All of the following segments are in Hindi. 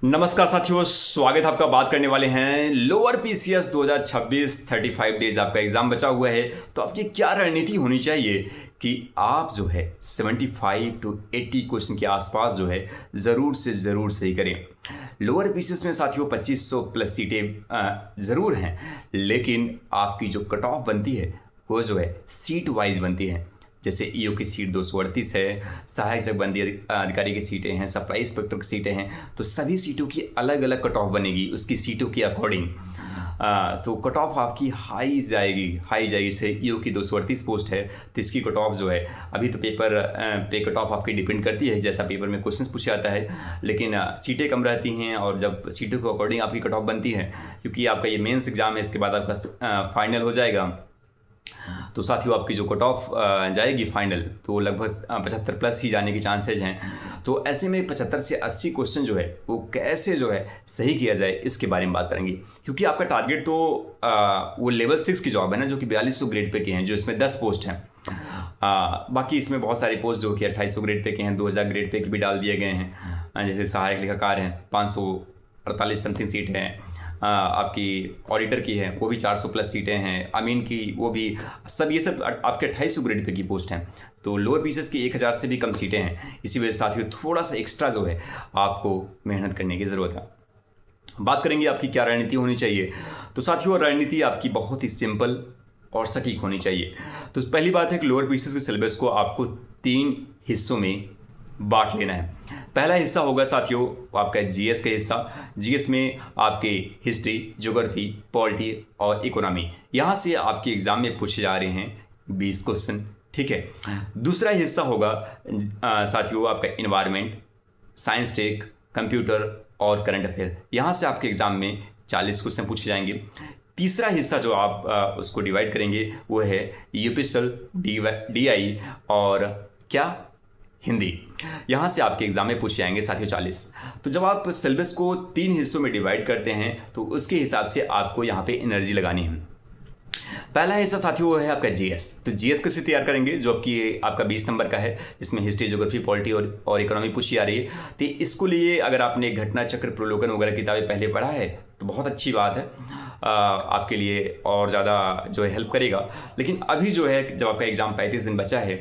नमस्कार साथियों, स्वागत है आपका। बात करने वाले हैं लोअर पीसीएस 2026 35 डेज आपका एग्जाम बचा हुआ है। तो आपकी क्या रणनीति होनी चाहिए कि आप जो है 75 to 80 क्वेश्चन के आसपास जो है ज़रूर से ज़रूर सही करें। लोअर पीसीएस में साथियों 2500 प्लस सीटें ज़रूर हैं, लेकिन आपकी जो कट ऑफ बनती है वो जो है सीट वाइज बनती है। जैसे ईओ की सीट 238 है, सहायक जगबंदी अधिकारी की सीटें हैं, सप्लाई इंस्पेक्टर की सीटें हैं। तो सभी सीटों की अलग अलग कट ऑफ बनेगी उसकी सीटों के अकॉर्डिंग। तो कट ऑफ आपकी हाई जाएगी। जैसे ईओ की 238 पोस्ट है तो इसकी कट ऑफ जो है अभी तो पेपर पे कट ऑफ आपकी डिपेंड करती है जैसा पेपर में क्वेश्चन पूछे जाता है, लेकिन सीटें कम रहती हैं और जब सीटों के अकॉर्डिंग आपकी कट ऑफ बनती है, क्योंकि आपका ये मेंस एग्जाम है, इसके बाद आपका फाइनल हो जाएगा। तो साथियों आपकी जो कट ऑफ जाएगी फाइनल तो लगभग 75 प्लस ही जाने के चांसेज हैं। तो ऐसे में 75 से 80 क्वेश्चन जो है वो कैसे जो है सही किया जाए इसके बारे में बात करेंगे, क्योंकि आपका टारगेट तो वो लेवल 6 की जॉब है ना, जो कि 4200 ग्रेड पे के हैं, जो इसमें 10 पोस्ट हैं। बाकी इसमें बहुत सारी पोस्ट जो कि 2800 ग्रेड पे के हैं, 2000 ग्रेड पे के भी डाल दिए गए हैं। जैसे सहायक लेखाकार हैं, 548 समथिंग सीट हैं। आपकी ऑडिटर की है वो भी 400 प्लस सीटें हैं। अमीन की वो भी, ये सब आपके 2800 ग्रेड पे की पोस्ट हैं। तो लोअर पीसेस की 1000 से भी कम सीटें हैं। इसी वजह से साथियों थोड़ा सा एक्स्ट्रा जो है आपको मेहनत करने की ज़रूरत है। बात करेंगे आपकी क्या रणनीति होनी चाहिए। तो साथियों रणनीति आपकी बहुत ही सिंपल और सटीक होनी चाहिए। तो पहली बात है कि लोअर पीसेस के सिलेबस को आपको 3 हिस्सों में बांट लेना है। पहला हिस्सा होगा साथियों आपका जीएस का हिस्सा। जीएस में आपके हिस्ट्री, ज्योग्राफी, पॉलिटी और इकोनॉमी, यहाँ से आपके एग्जाम में पूछे जा रहे हैं 20 क्वेश्चन, ठीक है। दूसरा हिस्सा होगा साथियों आपका इन्वायरमेंट, साइंस टेक, कंप्यूटर और करंट अफेयर, यहाँ से आपके एग्जाम में 40 क्वेश्चन पूछे जाएंगे। तीसरा हिस्सा जो आप उसको डिवाइड करेंगे वो है यूपीएसएल, डीआई और क्या हिंदी, यहाँ से आपके एग्जाम में पूछे जाएंगे साथियों 40। तो जब आप सिलेबस को 3 हिस्सों में डिवाइड करते हैं तो उसके हिसाब से आपको यहाँ पे एनर्जी लगानी है। पहला हिस्सा साथियों वो है आपका जीएस। तो जीएस कैसे तैयार करेंगे, जो आपका 20 नंबर का है, जिसमें हिस्ट्री, ज्योग्राफी, पॉलिटी और इकोनॉमी पूछी आ रही है। तो इसको लिए अगर आपने घटना चक्र, प्रलोभन वगैरह किताबें पहले पढ़ा है तो बहुत अच्छी बात है, आपके लिए और ज़्यादा जो है हेल्प करेगा। लेकिन अभी जो है जब आपका एग्ज़ाम 35 दिन बचा है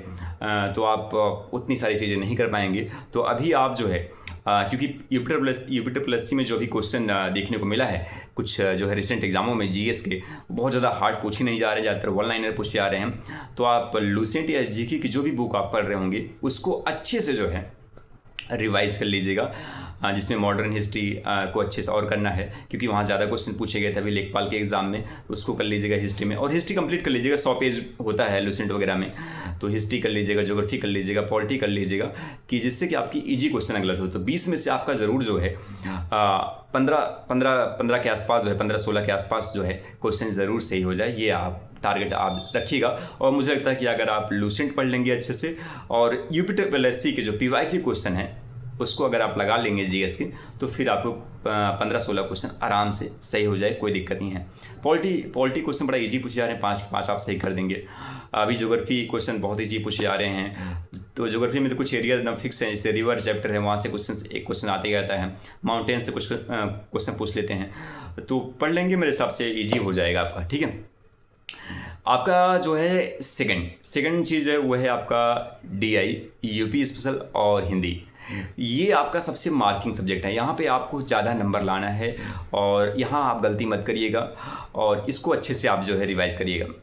तो आप उतनी सारी चीज़ें नहीं कर पाएंगे। तो अभी आप जो है क्योंकि यूपिटर प्लस सी में जो भी क्वेश्चन देखने को मिला है कुछ जो है रिसेंट एग्जामों में जीएस के, बहुत ज़्यादा हार्ड पूछे नहीं जा रहे, ज़्यादातर वन लाइनर पूछे जा रहे हैं। तो आप लूसेंट या जीके की जो भी बुक आप पढ़ रहे होंगे उसको अच्छे से जो है रिवाइज कर लीजिएगा, जिसमें मॉडर्न हिस्ट्री को अच्छे से और करना है, क्योंकि वहाँ ज़्यादा क्वेश्चन पूछे गए थे अभी लेखपाल के एग्जाम में। तो उसको कर लीजिएगा हिस्ट्री में, और हिस्ट्री कंप्लीट कर लीजिएगा। 100 पेज होता है लूसेंट वगैरह में, तो हिस्ट्री कर लीजिएगा, ज्योग्राफी कर लीजिएगा, पॉलिटी कर लीजिएगा, कि जिससे कि आपकी ईजी क्वेश्चन गलत हो। तो 20 में से आपका ज़रूर जो है 15 के आसपास जो है, 15-16 के आसपास जो है क्वेश्चन ज़रूर सही हो जाए, ये आप टारगेट आप रखिएगा। और मुझे लगता है कि अगर आप लूसेंट पढ़ लेंगे अच्छे से और यूपिटर प्लस सी के जो पीवाई के क्वेश्चन हैं उसको अगर आप लगा लेंगे जीएस के, तो फिर आपको 15-16 क्वेश्चन आराम से सही हो जाए, कोई दिक्कत नहीं है। पॉलिटी क्वेश्चन बड़ा इजी पूछे जा रहे हैं, 5 के 5 आप सही कर देंगे। अभी ज्योग्राफी क्वेश्चन बहुत इजी पूछे जा रहे हैं। तो ज्योग्राफी में तो कुछ एरिया एकदम फिक्स है, जैसे रिवर चैप्टर है, वहाँ से एक क्वेश्चन आते ही आता है। माउंटेन से कुछ क्वेश्चन पूछ लेते हैं, तो पढ़ लेंगे, मेरे हिसाब से ईजी हो जाएगा आपका, ठीक है। आपका जो है सेकंड चीज़ है वो है आपका डीआई, यूपी स्पेशल और हिंदी। ये आपका सबसे मार्किंग सब्जेक्ट है, यहाँ पे आपको ज़्यादा नंबर लाना है और यहाँ आप गलती मत करिएगा और इसको अच्छे से आप जो है रिवाइज करिएगा।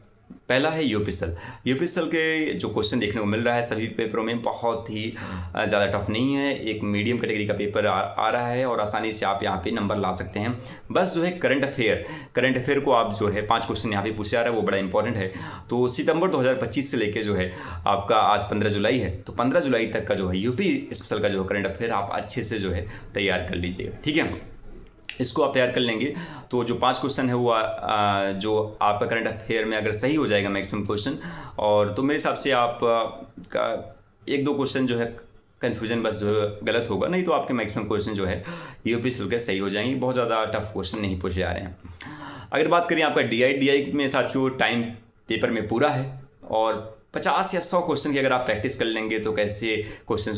पहला है यूपीएसएल के जो क्वेश्चन देखने को मिल रहा है सभी पेपरों में, बहुत ही ज़्यादा टफ नहीं है। एक मीडियम कैटेगरी का पेपर आ रहा है और आसानी से आप यहाँ पे नंबर ला सकते हैं। बस जो है करंट अफेयर को आप जो है 5 क्वेश्चन यहाँ पे पूछे जा रहा है, वो बड़ा इंपॉर्टेंट है। तो सितंबर 2025 से लेके जो है आपका आज 15 जुलाई है, तो 15 जुलाई तक का जो है यूपी स्पेशल का जो करंट अफेयर आप अच्छे से जो है तैयार कर लीजिएगा, ठीक है। इसको आप तैयार कर लेंगे तो जो 5 क्वेश्चन है वो जो आपका करंट अफेयर में अगर सही हो जाएगा मैक्सिमम क्वेश्चन, और तो मेरे हिसाब से आप का 1-2 क्वेश्चन जो है कन्फ्यूजन बस जो है गलत होगा, नहीं तो आपके मैक्सिमम क्वेश्चन जो है यूपीएसएल के सही हो जाएंगे। बहुत ज़्यादा टफ क्वेश्चन नहीं पूछे जा रहे हैं। अगर बात करें आपका डीआई में साथियों टाइम पेपर में पूरा है और 50 या 100 क्वेश्चन की अगर आप प्रैक्टिस कर लेंगे तो कैसे क्वेश्चन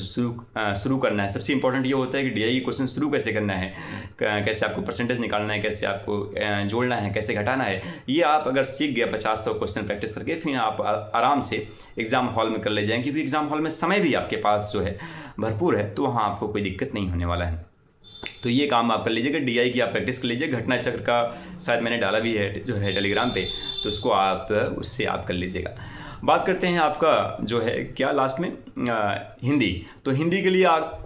शुरू करना है। सबसे इंपॉर्टेंट ये होता है कि डीआई क्वेश्चन शुरू कैसे करना है, कैसे आपको परसेंटेज निकालना है, कैसे आपको जोड़ना है, कैसे घटाना है। ये आप अगर सीख गया 50-100 क्वेश्चन प्रैक्टिस करके, फिर आप आराम से एग्ज़ाम हॉल में कर ले जाएंगे, क्योंकि एग्ज़ाम हॉल में समय भी आपके पास जो है भरपूर है, तो वहाँ आपको कोई दिक्कत नहीं होने वाला है। तो ये काम आप कर लीजिएगा, डीआई की आप प्रैक्टिस कर लीजिए। घटना चक्र का शायद मैंने डाला भी है जो है टेलीग्राम पे, तो उसको आप उससे आप कर लीजिएगा। बात करते हैं आपका जो है क्या लास्ट में हिंदी। तो हिंदी के लिए आप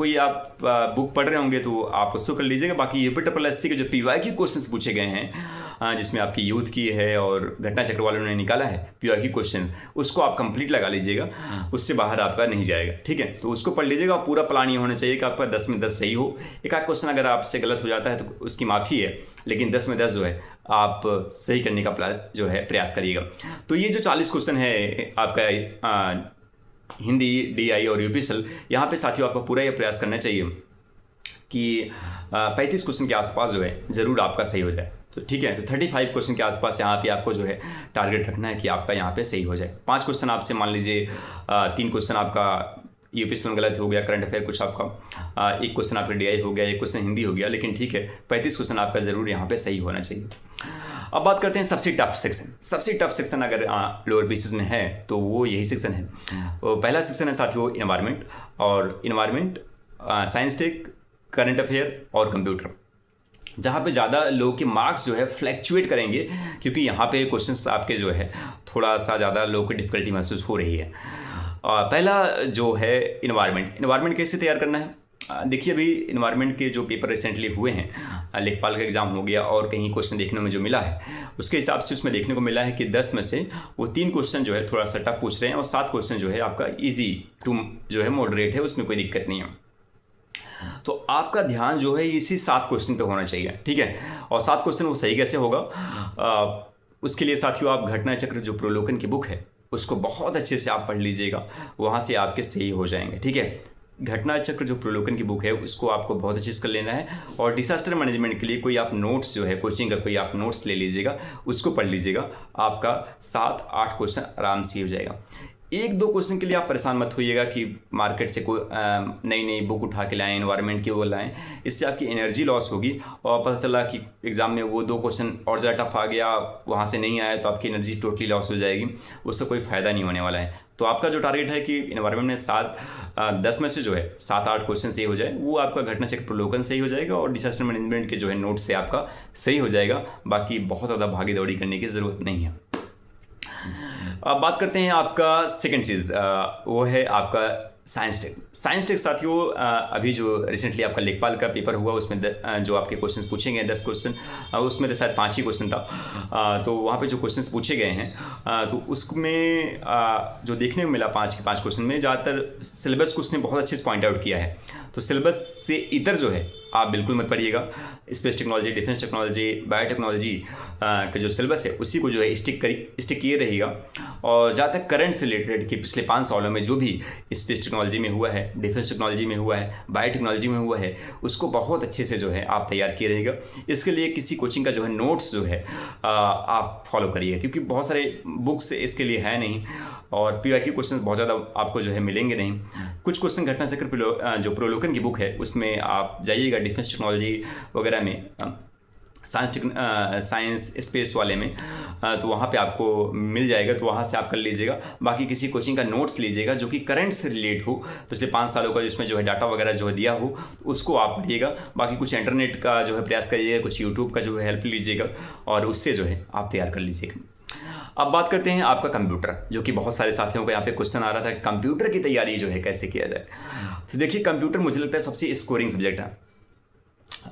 बुक पढ़ रहे होंगे तो आप उसको कर लीजिएगा। बाकी यूपी-SSC के जो PYQ क्वेश्चंस पूछे गए हैं, जिसमें आपकी यूथ की है और घटना चक्र वालों ने निकाला है PYQ क्वेश्चन, उसको आप कंप्लीट लगा लीजिएगा, उससे बाहर आपका नहीं जाएगा। ठीक है, तो उसको पढ़ लीजिएगा। पूरा प्लान ये होना चाहिए कि आपका 10 में 10 सही हो। एक आध क्वेश्चन अगर आपसे गलत हो जाता है तो उसकी माफ़ी है, लेकिन 10 में 10 जो है आप सही करने का जो है प्रयास करिएगा। तो ये जो 40 क्वेश्चन है आपका हिंदी, डीआई और यूपीएसएल, यहाँ पे साथियों आपका पूरा ये प्रयास करना चाहिए कि 35 क्वेश्चन के आसपास जो है ज़रूर आपका सही हो जाए। तो ठीक है, तो 35 क्वेश्चन के आसपास यहाँ पे आपको जो है टारगेट रखना है कि आपका यहाँ पे सही हो जाए। 5 क्वेश्चन आपसे मान लीजिए 3 क्वेश्चन आपका यूपीएसएल में गलत हो गया, करंट अफेयर कुछ आपका 1 क्वेश्चन आपका डीआई हो गया, 1 क्वेश्चन हिंदी हो गया, लेकिन ठीक है 35 क्वेश्चन आपका ज़रूर यहाँ पे सही होना चाहिए। अब बात करते हैं सबसे टफ सेक्शन। सबसे टफ सेक्शन अगर लोअर पीसीएस में है तो वो यही सेक्शन है। वो पहला सेक्शन है साथियों इन्वायरमेंट, और environment, science tech, current affair और कंप्यूटर, जहाँ पे ज़्यादा लोगों के मार्क्स जो है फ्लैक्चुएट करेंगे, क्योंकि यहाँ पे क्वेश्चंस आपके जो है थोड़ा सा ज़्यादा लोगों को डिफ़िकल्टी महसूस हो रही है। पहला जो है इन्वायरमेंट कैसे तैयार करना है। देखिए अभी इन्वायरमेंट के जो पेपर रिसेंटली हुए हैं, लेखपाल का एग्ज़ाम हो गया और कहीं क्वेश्चन देखने में जो मिला है, उसके हिसाब से उसमें देखने को मिला है कि 10 में से वो 3 क्वेश्चन जो है थोड़ा सा टफ पूछ रहे हैं और 7 क्वेश्चन जो है आपका ईजी टू जो है मॉडरेट है, उसमें कोई दिक्कत नहीं है। तो आपका ध्यान जो है इसी 7 क्वेश्चन पे होना चाहिए। ठीक है, और 7 क्वेश्चन वो सही कैसे होगा, उसके लिए साथियों आप घटना चक्र जो प्रोलोकन की बुक है उसको बहुत अच्छे से आप पढ़ लीजिएगा, वहाँ से आपके सही हो जाएंगे। ठीक है, घटना चक्र जो प्रोलोकन की बुक है उसको आपको बहुत अच्छे से कर लेना है, और डिसास्टर मैनेजमेंट के लिए कोई आप नोट्स जो है कोचिंग का कोई आप नोट्स ले लीजिएगा, उसको पढ़ लीजिएगा, आपका 7-8 क्वेश्चन आराम से हो जाएगा। 1-2 क्वेश्चन के लिए आप परेशान मत होइएगा कि मार्केट से कोई नई नई बुक उठा के लाएँ, इन्वायरमेंट की वो लाएँ, इससे आपकी एनर्जी लॉस होगी और पता चला कि एग्ज़ाम में वो 2 क्वेश्चन और ज़्यादा टफ आ गया, वहाँ से नहीं आया तो आपकी एनर्जी टोटली लॉस हो जाएगी, उससे कोई फ़ायदा नहीं होने वाला है। तो आपका जो टारगेट है कि इन्वायरमेंट में 10 में से जो है 7-8 क्वेश्चन सही हो जाए, वो आपका घटना चक्र प्रोलोकन सही हो जाएगा और डिसास्टर मैनेजमेंट के जो है नोट से आपका सही हो जाएगा। बाकी बहुत ज़्यादा भागी दौड़ी करने की ज़रूरत नहीं है। अब बात करते हैं आपका सेकंड चीज़, वो है आपका साइंस टेक साथियों, अभी जो रिसेंटली आपका लेखपाल का पेपर हुआ उसमें जो आपके क्वेश्चंस पूछे गए 10 क्वेश्चन, उसमें तो शायद 5 ही क्वेश्चन था, तो वहाँ पे जो क्वेश्चंस पूछे गए हैं तो उसमें जो देखने को मिला 5 के 5 क्वेश्चन में ज़्यादातर सिलेबस को उसने बहुत अच्छे से पॉइंट आउट किया है। तो सिलेबस से इतर जो है आप बिल्कुल मत पढ़िएगा। Space technology, defence technology, biotechnology का जो सिलेबस है उसी को जो है स्टिक किए रहेगा, और जहाँ तक करंट से रिलेटेड कि पिछले 5 सालों में जो भी स्पेस टेक्नोलॉजी में हुआ है, डिफेंस टेक्नोलॉजी में हुआ है, बायोटेक्नोलॉजी में हुआ है, उसको बहुत अच्छे से जो है आप तैयार किए रहेगा। इसके लिए किसी कोचिंग का जो है नोट्स जो है आप फॉलो करिए, क्योंकि बहुत सारे बुक्स इसके लिए है नहीं और PYQ क्वेश्चन बहुत ज़्यादा आपको जो है मिलेंगे नहीं। कुछ क्वेश्चन घटना चक्र जो प्रोलोकन की बुक है उसमें आप जाइएगा, डिफेंस टेक्नोलॉजी वगैरह में, साइंस स्पेस वाले में, तो वहाँ पे आपको मिल जाएगा, तो वहाँ से आप कर लीजिएगा। बाकी किसी कोचिंग का नोट्स लीजिएगा जो कि करंट से रिलेट हो, पिछले 5 सालों का जिसमें जो है डाटा वगैरह जो है दिया हो, उसको आप पढ़िएगा। बाकी कुछ इंटरनेट का जो है प्रयास करिएगा, कुछ यूट्यूब का जो है हेल्प लीजिएगा और उससे जो है आप तैयार कर लीजिएगा। अब बात करते हैं आपका कंप्यूटर, जो कि बहुत सारे साथियों को यहाँ पे क्वेश्चन आ रहा था कि कंप्यूटर की तैयारी जो है कैसे किया जाए। तो देखिए कंप्यूटर मुझे लगता है सबसे स्कोरिंग सब्जेक्ट है।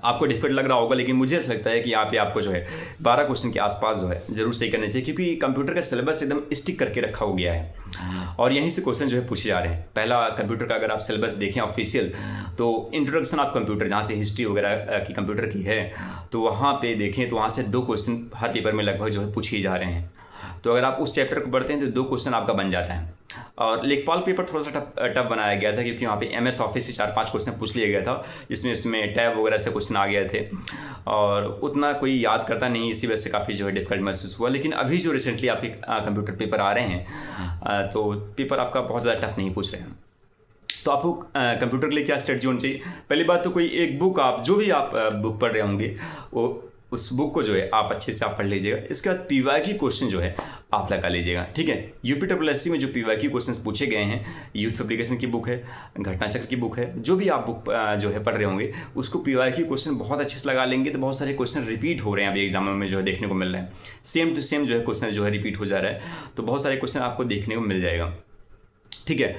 आपको डिफिकल्ट लग रहा होगा, लेकिन मुझे ऐसा लगता है कि यहाँ पे आपको जो है 12 क्वेश्चन के आसपास जो है ज़रूर सही करना चाहिए, क्योंकि कंप्यूटर का सिलेबस एकदम स्टिक करके रखा हो गया है और यहीं से क्वेश्चन जो है पूछे जा रहे हैं। पहला कंप्यूटर का अगर आप सिलेबस देखें ऑफिशियल, तो इंट्रोडक्शन ऑफ कंप्यूटर, जहाँ से हिस्ट्री वगैरह की कंप्यूटर की है, तो वहाँ पे देखें तो वहाँ से 2 क्वेश्चन हर पेपर में लगभग जो है पूछे ही जा रहे हैं। तो अगर आप उस चैप्टर को पढ़ते हैं तो 2 क्वेश्चन आपका बन जाता है। और लेखपाल पेपर थोड़ा सा टफ बनाया गया था, क्योंकि वहाँ पे MS ऑफिस से 4-5 क्वेश्चन पूछ लिया गया था, जिसमें उसमें टैब वगैरह से क्वेश्चन आ गए थे और उतना कोई याद करता नहीं, इसी वजह से काफ़ी जो है डिफिकल्ट महसूस हुआ। लेकिन अभी जो रिसेंटली आपके कंप्यूटर पेपर आ रहे हैं तो पेपर आपका बहुत ज़्यादा टफ नहीं पूछ रहे हैं। तो आपको कंप्यूटर के लिए क्या स्ट्रेटजी होनी चाहिए? पहली बात तो कोई एक बुक, आप जो भी आप बुक पढ़ रहे होंगे वो उस बुक को जो है आप अच्छे से आप पढ़ लीजिएगा। इसके बाद PYQ क्वेश्चन जो है आप लगा लीजिएगा, ठीक है। UPSSC में जो PYQ क्वेश्चंस पूछे गए हैं, यूथ पब्लिकेशन की बुक है, घटना चक्र की बुक है, जो भी आप बुक जो है पढ़ रहे होंगे उसको PYQ क्वेश्चन बहुत अच्छे से लगा लेंगे तो बहुत सारे क्वेश्चन रिपीट हो रहे हैं अभी एग्जामों में जो है देखने को मिल रहे हैं, सेम टू सेम जो है क्वेश्चन जो है रिपीट हो जा रहा है, तो बहुत सारे क्वेश्चन आपको देखने को मिल जाएगा, ठीक है।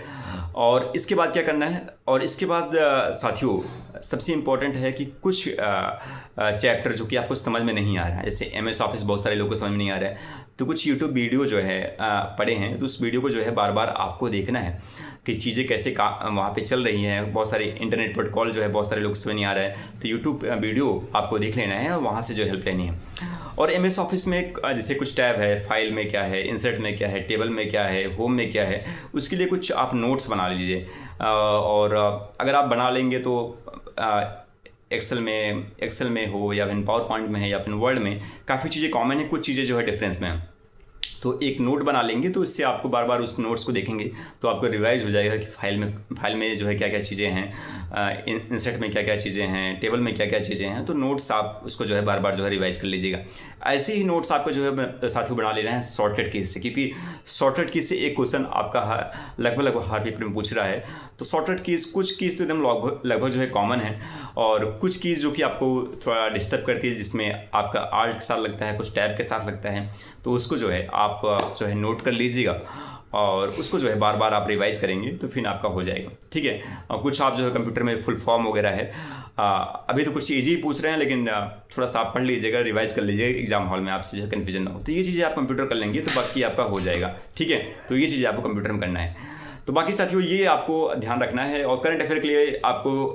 और इसके बाद क्या करना है, और इसके बाद साथियों सबसे इम्पॉर्टेंट है कि कुछ चैप्टर जो कि आपको समझ में नहीं आ रहा है, जैसे MS ऑफिस बहुत सारे लोगों को समझ में नहीं आ रहा है, तो कुछ YouTube वीडियो जो है पड़े हैं, तो उस वीडियो को जो है बार बार आपको देखना है कि चीज़ें कैसे वहाँ पे चल रही हैं। बहुत सारे इंटरनेट प्रोटोकॉल जो है बहुत सारे लोग समझ नहीं आ रहा है, तो YouTube वीडियो आपको देख लेना है और वहाँ से जो हेल्प लेनी है। और MS ऑफिस में जैसे कुछ टैब है, फाइल में क्या है, इंसर्ट में क्या है, टेबल में क्या है, होम में क्या है, उसके लिए कुछ आप नोट्स बना लीजिए। और अगर आप बना लेंगे तो एक्सेल में हो या फिर पावर पॉइंट में है या फिर वर्ड में काफ़ी चीज़ें कॉमन है, कुछ चीज़ें जो है डिफरेंस में है, तो एक नोट बना लेंगे तो इससे आपको बार बार उस नोट्स को देखेंगे तो आपको रिवाइज हो जाएगा कि फाइल में जो है क्या क्या चीज़ें हैं, इंसर्ट में क्या क्या चीज़ें हैं, टेबल में क्या क्या चीज़ें हैं, तो नोट्स आप उसको जो है बार बार जो है रिवाइज कर लीजिएगा। ऐसे ही नोट्स आपको जो है साथियों बना लेना है शॉर्टकट कीज से, क्योंकि शॉर्टकट कीज से एक क्वेश्चन आपका लगभग हर पेपर में पूछ रहा है, तो शॉर्टकट कीज कुछ कीज तो एकदम लगभग जो है कॉमन है, और कुछ कीज जो कि आपको थोड़ा डिस्टर्ब करती है, जिसमें आपका आल्ट के साथ लगता है, कुछ टैब के साथ लगता है, तो उसको जो है आप जो है नोट कर लीजिएगा और उसको जो है बार बार आप रिवाइज करेंगे तो फिर आपका हो जाएगा, ठीक है। और कुछ आप जो है कंप्यूटर में फुल फॉर्म वगैरह है, अभी तो कुछ ईजी पूछ रहे हैं, लेकिन थोड़ा सा आप पढ़ लीजिएगा, रिवाइज कर लीजिएगा, एग्जाम हॉल में आपसे जो है कन्फ्यूजन ना हो, तो ये चीज़ें आप कंप्यूटर कर लेंगे तो बाकी आपका हो जाएगा, ठीक है। तो ये चीज़ें आपको कंप्यूटर में करना है। तो बाकी साथियों ये आपको ध्यान रखना है, और करंट अफेयर के लिए आपको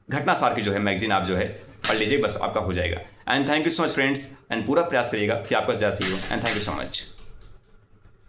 घटना सार की जो है मैगजीन आप जो है पढ़ लीजिए, बस आपका हो जाएगा। And thank you so much friends, and पूरा प्रयास करिएगा कि आपका ज़्यादा सही हो, and thank you so much.